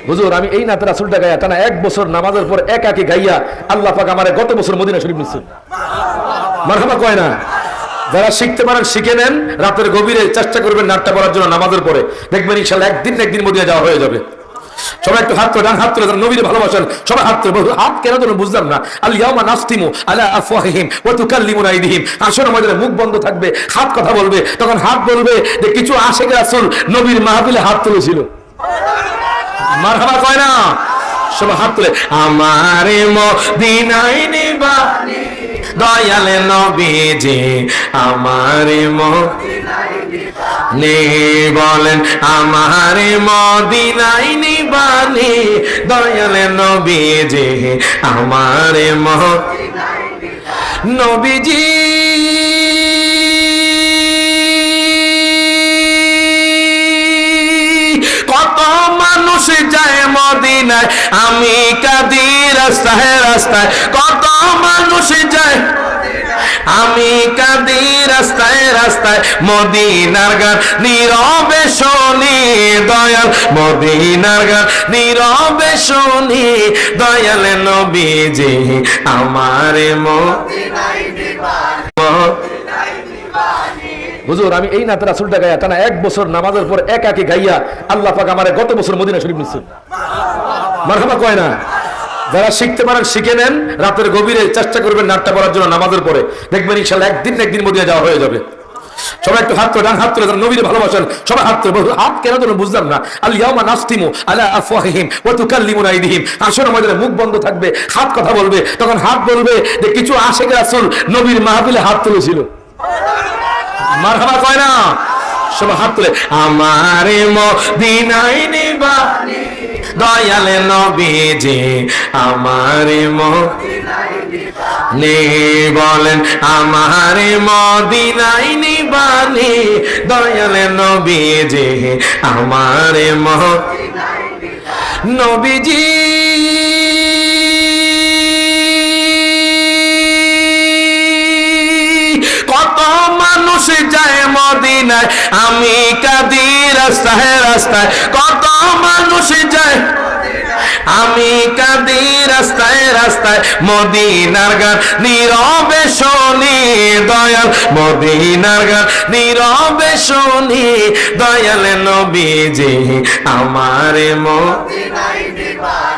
হুজুর আমি এই নাতে রাসূলটা গাইয়া টানা 1 বছর নামাজের পর একাকি গাইয়া আল্লাহ পাক আমারে গত বছর মদিনা শরীফ নিছেন। মারহাবা কয় না? যারা শিখতে পারেন শিখে নেন, রাতের গভীরে চেষ্টা করবেন নাটটা পড়ার জন্য নামাজের পরে, দেখবেন ইনশাআল্লাহ একদিন না একদিন মদিনা যাওয়া হয়ে যাবে। সবাই একটু হাত তুলে, ডান হাত তুলে, যারা নবীকে ভালোবাসেন সবাই হাত তুলে। হাত কেন তো বুঝলাম না। আল ইয়াউমা নাফতিমু আলা আফওয়াহিহিম ওয়া তুকাল্লিমুনা আইদিহিম। আসলে আমাদের মুখ বন্ধ থাকবে, হাত কথা বলবে, তখন হাত বলবে যে কিছু আশিক রাসূল নবীর মাহফিলে হাত তুলেছিল। মারহাবা কয় না? সবাই হাত তুলে। আমারে মদিনায় নিবানি দয়ালে নবীজি, আমারে মদিনায় নিবানি বলেন, আমারে মদিনায় নিবানি দয়ালে নবীজি, আমারে মদিনায় নিবানি। নবীজি কত মানুষ যায় মদিনায়, আমি কাঁদি রাস্তায় রাস্তায়। কত মানুষ যায়, আমি কাঁদি রাস্তায় রাস্তায়। মদিনার গান নীরবে শুনি দয়াল, মদিনার গান নীরবে শুনি দয়াল নবীজি, আমারে মদিনায় নিবানি। হুজুর আমি এই নাতে রাসূলটা গাইয়া টানা 1 বছর নামাজের পর একাকি গাইয়া আল্লাহ পাক আমারে গত বছর মদিনা শরীফ নিছেন। মারহাবা কয় না? যারা শিখতে পারেন শিখে নেন, রাতের গভীরে চেষ্টা করবেন নাটটা পড়ার জন্য নামাজের পরে, দেখবেন ইনশাআল্লাহ একদিন না একদিন মদিনা যাওয়া হয়ে যাবে। সবাই একটু হাত তুলে, ডান হাত তুলে, যারা নবীকে ভালোবাসেন সবাই হাত তুলে। হাত কেন তো বুঝলাম না। আল ইয়াউমা নাফতিমু আলা আফওয়াহিহিম ওয়া তুকাল্লিমুনা আইদিহিম। আসলে আমাদের মুখ বন্ধ থাকবে, হাত কথা বলবে, তখন হাত বলবে যে কিছু আশিক রাসূল নবীর মাহফিলে হাত তুলেছিল। মারহাবা কয় না? সবাই হাত তুলে। আমারে মদিনায় নিবানি দয়ালে নবীজি, আমারে মদিনায় নিবানি বলেন, আমারে মদিনায় নিবানি দয়ালে নবীজি, আমারে মদিনায় নিবানি। নবীজি কত মানুষ যায় মদিনায়, আমি কাঁদি রাস্তায় রাস্তায়। কত মানুষ যায়, আমি কাঁদি রাস্তায় রাস্তায়। মদিনার গান নীরবে শুনি দয়াল, মদিনার গান নীরবে শুনি দয়াল নবীজি, আমারে মদিনায় নিবানি।